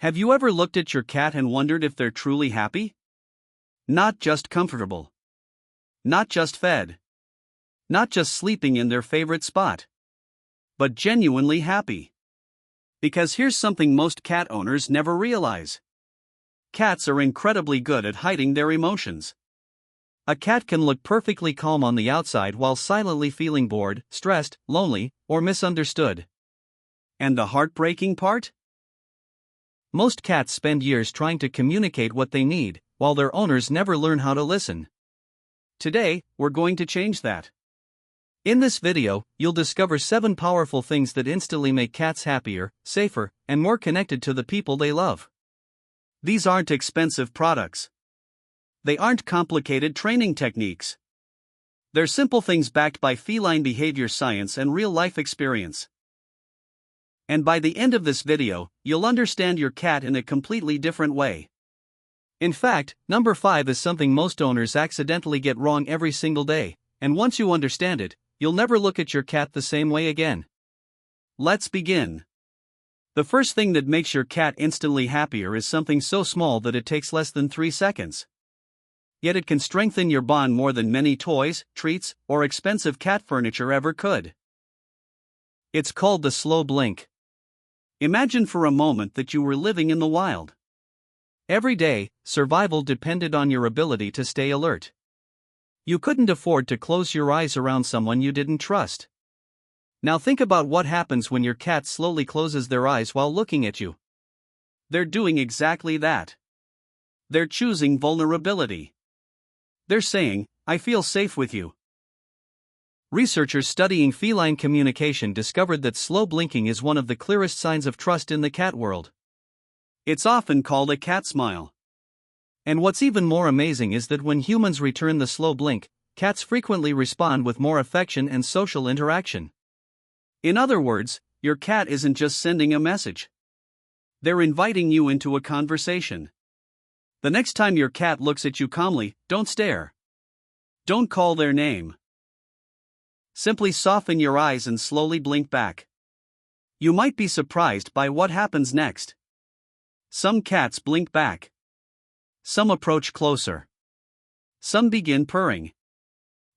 Have you ever looked at your cat and wondered if they're truly happy? Not just comfortable. Not just fed. Not just sleeping in their favorite spot. But genuinely happy. Because here's something most cat owners never realize. Cats are incredibly good at hiding their emotions. A cat can look perfectly calm on the outside while silently feeling bored, stressed, lonely, or misunderstood. And the heartbreaking part? Most cats spend years trying to communicate what they need, while their owners never learn how to listen. Today, we're going to change that. In this video, you'll discover 7 powerful things that instantly make cats happier, safer, and more connected to the people they love. These aren't expensive products. They aren't complicated training techniques. They're simple things backed by feline behavior science and real-life experience. And by the end of this video, you'll understand your cat in a completely different way. In fact, number 5 is something most owners accidentally get wrong every single day, and once you understand it, you'll never look at your cat the same way again. Let's begin. The first thing that makes your cat instantly happier is something so small that it takes less than 3 seconds. Yet it can strengthen your bond more than many toys, treats, or expensive cat furniture ever could. It's called the slow blink. Imagine for a moment that you were living in the wild. Every day, survival depended on your ability to stay alert. You couldn't afford to close your eyes around someone you didn't trust. Now think about what happens when your cat slowly closes their eyes while looking at you. They're doing exactly that. They're choosing vulnerability. They're saying, "I feel safe with you." Researchers studying feline communication discovered that slow blinking is one of the clearest signs of trust in the cat world. It's often called a cat smile. And what's even more amazing is that when humans return the slow blink, cats frequently respond with more affection and social interaction. In other words, your cat isn't just sending a message. They're inviting you into a conversation. The next time your cat looks at you calmly, don't stare. Don't call their name. Simply soften your eyes and slowly blink back. You might be surprised by what happens next. Some cats blink back. Some approach closer. Some begin purring.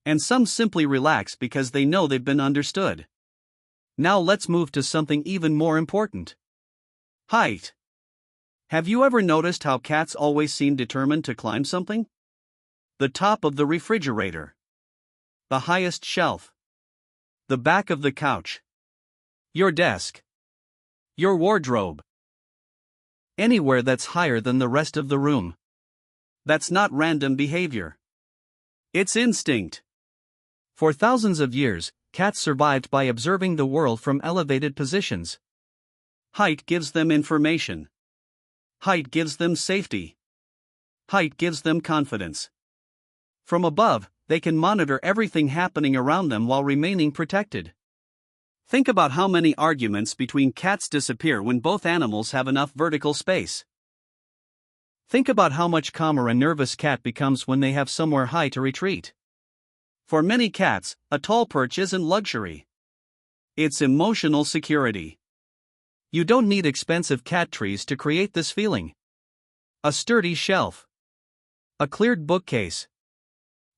And some simply relax because they know they've been understood. Now let's move to something even more important. Height. Have you ever noticed how cats always seem determined to climb something? The top of the refrigerator. The highest shelf. The back of the couch. Your desk. Your wardrobe. Anywhere that's higher than the rest of the room. That's not random behavior. It's instinct. For thousands of years, cats survived by observing the world from elevated positions. Height gives them information. Height gives them safety. Height gives them confidence. From above, they can monitor everything happening around them while remaining protected. Think about how many arguments between cats disappear when both animals have enough vertical space. Think about how much calmer a nervous cat becomes when they have somewhere high to retreat. For many cats, a tall perch isn't luxury. It's emotional security. You don't need expensive cat trees to create this feeling. A sturdy shelf. A cleared bookcase.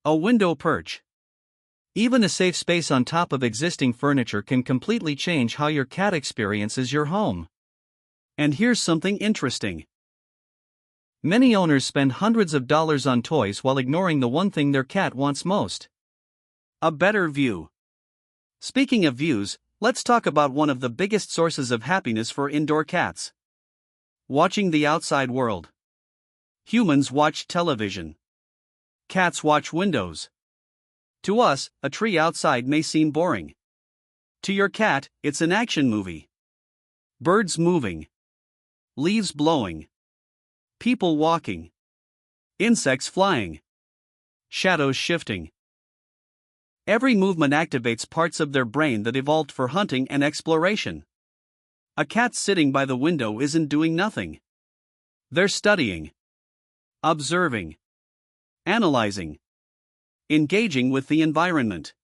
A window perch. Even a safe space on top of existing furniture can completely change how your cat experiences your home. And here's something interesting. Many owners spend hundreds of dollars on toys while ignoring the one thing their cat wants most. A better view. Speaking of views, let's talk about one of the biggest sources of happiness for indoor cats. Watching the outside world. Humans watch television. Cats watch windows. To us, a tree outside may seem boring. To your cat, it's an action movie. Birds moving. Leaves blowing. People walking. Insects flying. Shadows shifting. Every movement activates parts of their brain that evolved for hunting and exploration. A cat sitting by the window isn't doing nothing. They're studying. Observing. Analyzing. Engaging with the environment.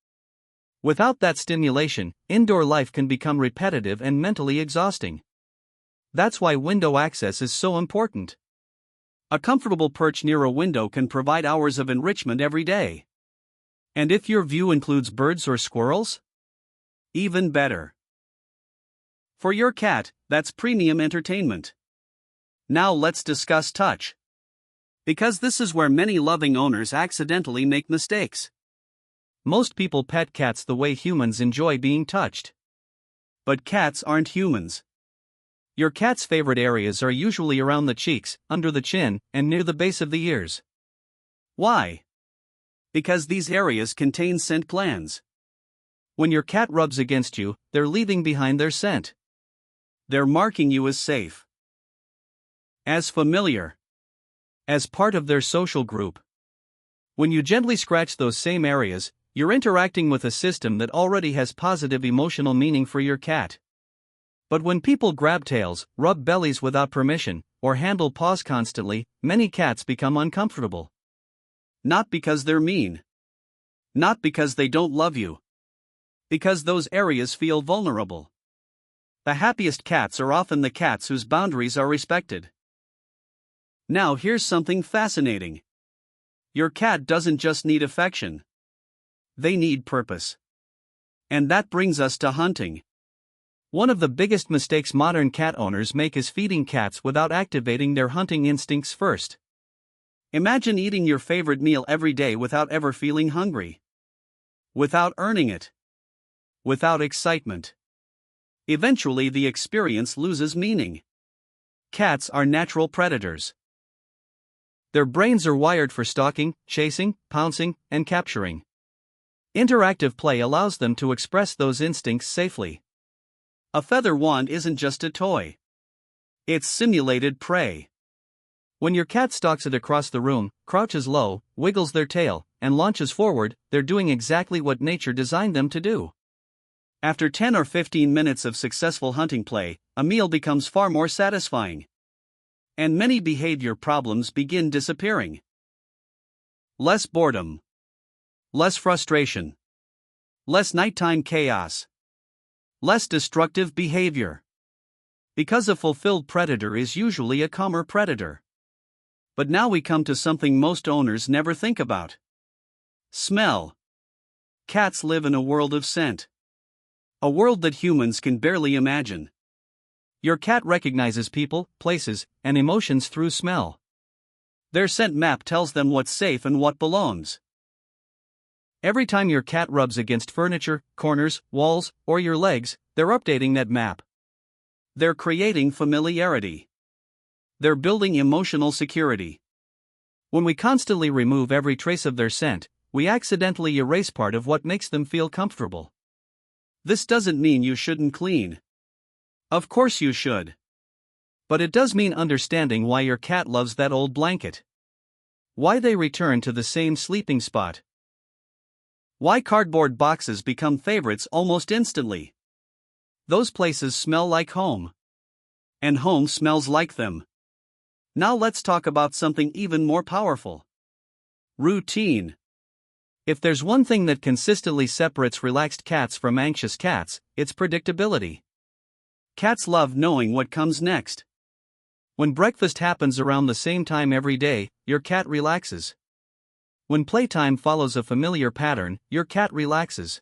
Without that stimulation, indoor life can become repetitive and mentally exhausting. That's why window access is so important. A comfortable perch near a window can provide hours of enrichment every day. And if your view includes birds or squirrels? Even better. For your cat, that's premium entertainment. Now let's discuss touch. Because this is where many loving owners accidentally make mistakes. Most people pet cats the way humans enjoy being touched. But cats aren't humans. Your cat's favorite areas are usually around the cheeks, under the chin, and near the base of the ears. Why? Because these areas contain scent glands. When your cat rubs against you, they're leaving behind their scent. They're marking you as safe, as familiar, as part of their social group. When you gently scratch those same areas, you're interacting with a system that already has positive emotional meaning for your cat. But when people grab tails, rub bellies without permission, or handle paws constantly, many cats become uncomfortable. Not because they're mean. Not because they don't love you. Because those areas feel vulnerable. The happiest cats are often the cats whose boundaries are respected. Now here's something fascinating. Your cat doesn't just need affection. They need purpose. And that brings us to hunting. One of the biggest mistakes modern cat owners make is feeding cats without activating their hunting instincts first. Imagine eating your favorite meal every day without ever feeling hungry. Without earning it. Without excitement. Eventually the experience loses meaning. Cats are natural predators. Their brains are wired for stalking, chasing, pouncing, and capturing. Interactive play allows them to express those instincts safely. A feather wand isn't just a toy. It's simulated prey. When your cat stalks it across the room, crouches low, wiggles their tail, and launches forward, they're doing exactly what nature designed them to do. After 10 or 15 minutes of successful hunting play, a meal becomes far more satisfying. And many behavior problems begin disappearing. Less boredom. Less frustration. Less nighttime chaos. Less destructive behavior. Because a fulfilled predator is usually a calmer predator. But now we come to something most owners never think about. Smell. Cats live in a world of scent. A world that humans can barely imagine. Your cat recognizes people, places, and emotions through smell. Their scent map tells them what's safe and what belongs. Every time your cat rubs against furniture, corners, walls, or your legs, they're updating that map. They're creating familiarity. They're building emotional security. When we constantly remove every trace of their scent, we accidentally erase part of what makes them feel comfortable. This doesn't mean you shouldn't clean. Of course you should. But it does mean understanding why your cat loves that old blanket. Why they return to the same sleeping spot. Why cardboard boxes become favorites almost instantly. Those places smell like home. And home smells like them. Now let's talk about something even more powerful. Routine. If there's one thing that consistently separates relaxed cats from anxious cats, it's predictability. Cats love knowing what comes next. When breakfast happens around the same time every day, your cat relaxes. When playtime follows a familiar pattern, your cat relaxes.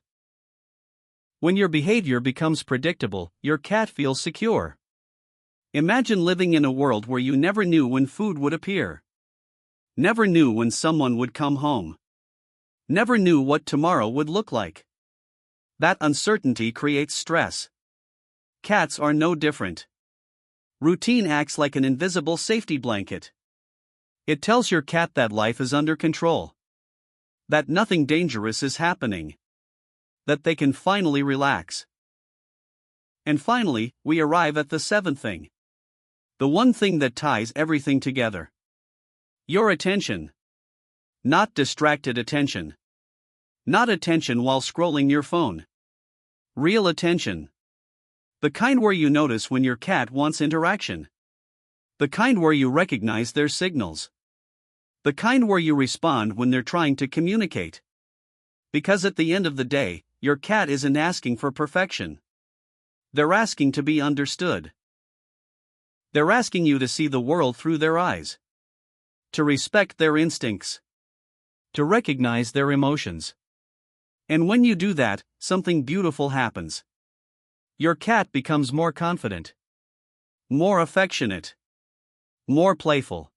When your behavior becomes predictable, your cat feels secure. Imagine living in a world where you never knew when food would appear. Never knew when someone would come home. Never knew what tomorrow would look like. That uncertainty creates stress. Cats are no different. Routine acts like an invisible safety blanket. It tells your cat that life is under control. That nothing dangerous is happening. That they can finally relax. And finally, we arrive at the seventh thing. The one thing that ties everything together. Your attention. Not distracted attention. Not attention while scrolling your phone. Real attention. The kind where you notice when your cat wants interaction. The kind where you recognize their signals. The kind where you respond when they're trying to communicate. Because at the end of the day, your cat isn't asking for perfection. They're asking to be understood. They're asking you to see the world through their eyes, to respect their instincts, to recognize their emotions. And when you do that, something beautiful happens. Your cat becomes more confident, more affectionate, more playful,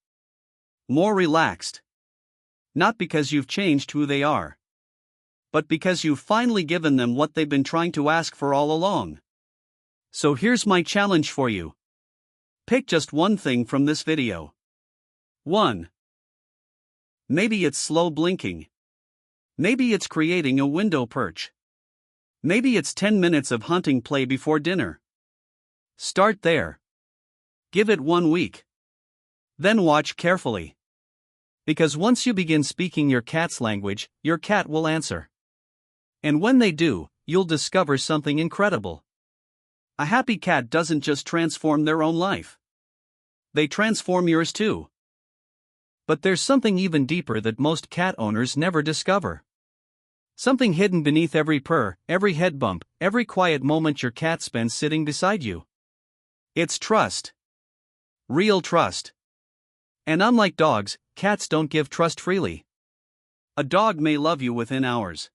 more relaxed. Not because you've changed who they are, but because you've finally given them what they've been trying to ask for all along. So here's my challenge for you. Pick just one thing from this video. 1. Maybe it's slow blinking. Maybe it's creating a window perch. Maybe it's 10 minutes of hunting play before dinner. Start there. Give it 1 week. Then watch carefully. Because once you begin speaking your cat's language, your cat will answer. And when they do, you'll discover something incredible. A happy cat doesn't just transform their own life. They transform yours too. But there's something even deeper that most cat owners never discover. Something hidden beneath every purr, every head bump, every quiet moment your cat spends sitting beside you. It's trust. Real trust. And unlike dogs, cats don't give trust freely. A dog may love you within hours.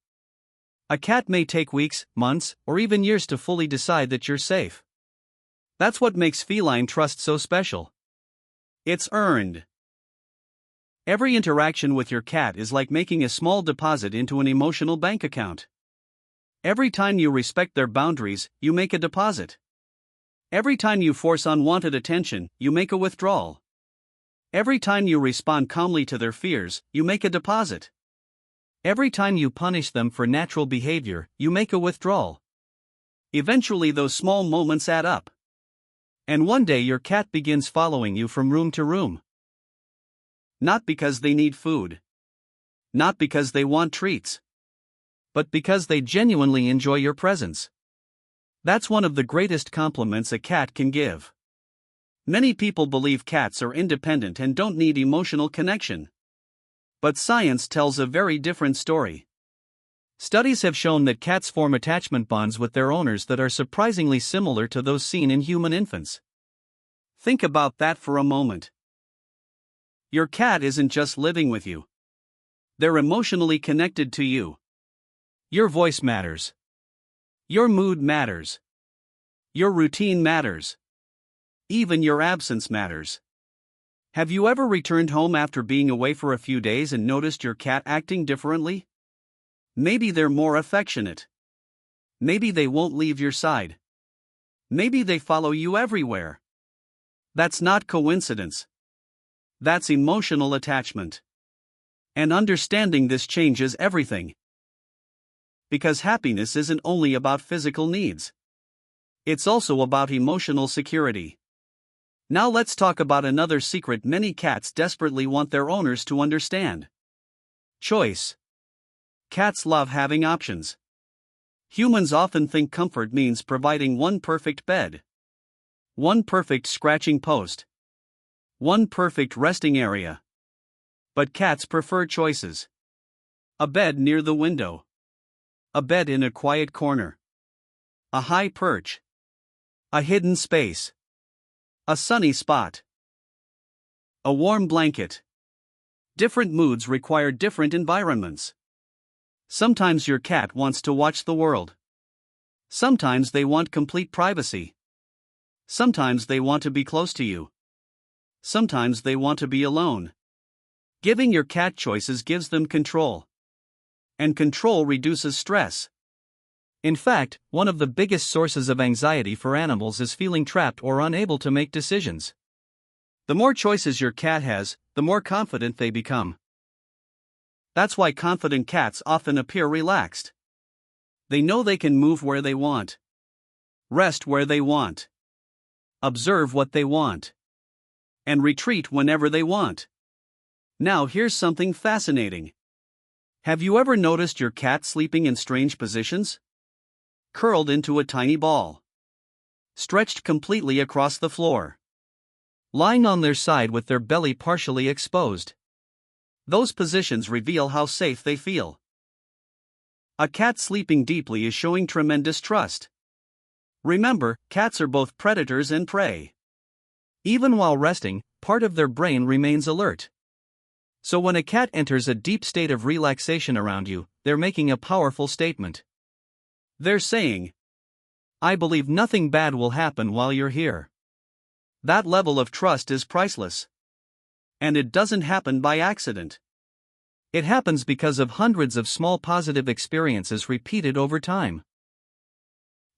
A cat may take weeks, months, or even years to fully decide that you're safe. That's what makes feline trust so special. It's earned. Every interaction with your cat is like making a small deposit into an emotional bank account. Every time you respect their boundaries, you make a deposit. Every time you force unwanted attention, you make a withdrawal. Every time you respond calmly to their fears, you make a deposit. Every time you punish them for natural behavior, you make a withdrawal. Eventually, those small moments add up. And one day your cat begins following you from room to room. Not because they need food. Not because they want treats. But because they genuinely enjoy your presence. That's one of the greatest compliments a cat can give. Many people believe cats are independent and don't need emotional connection. But science tells a very different story. Studies have shown that cats form attachment bonds with their owners that are surprisingly similar to those seen in human infants. Think about that for a moment. Your cat isn't just living with you. They're emotionally connected to you. Your voice matters. Your mood matters. Your routine matters. Even your absence matters. Have you ever returned home after being away for a few days and noticed your cat acting differently? Maybe they're more affectionate. Maybe they won't leave your side. Maybe they follow you everywhere. That's not coincidence. That's emotional attachment. And understanding this changes everything. Because happiness isn't only about physical needs. It's also about emotional security. Now let's talk about another secret many cats desperately want their owners to understand. Choice. Cats love having options. Humans often think comfort means providing one perfect bed, one perfect scratching post, one perfect resting area. But cats prefer choices. A bed near the window. A bed in a quiet corner. A high perch. A hidden space. A sunny spot. A warm blanket. Different moods require different environments. Sometimes your cat wants to watch the world. Sometimes they want complete privacy. Sometimes they want to be close to you. Sometimes they want to be alone. Giving your cat choices gives them control. And control reduces stress. In fact, one of the biggest sources of anxiety for animals is feeling trapped or unable to make decisions. The more choices your cat has, the more confident they become. That's why confident cats often appear relaxed. They know they can move where they want, rest where they want, observe what they want, and retreat whenever they want. Now here's something fascinating. Have you ever noticed your cat sleeping in strange positions? Curled into a tiny ball. Stretched completely across the floor. Lying on their side with their belly partially exposed. Those positions reveal how safe they feel. A cat sleeping deeply is showing tremendous trust. Remember, cats are both predators and prey. Even while resting, part of their brain remains alert. So when a cat enters a deep state of relaxation around you, they're making a powerful statement. They're saying, I believe nothing bad will happen while you're here. That level of trust is priceless. And it doesn't happen by accident. It happens because of hundreds of small positive experiences repeated over time.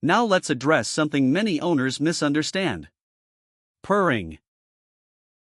Now let's address something many owners misunderstand. Purring.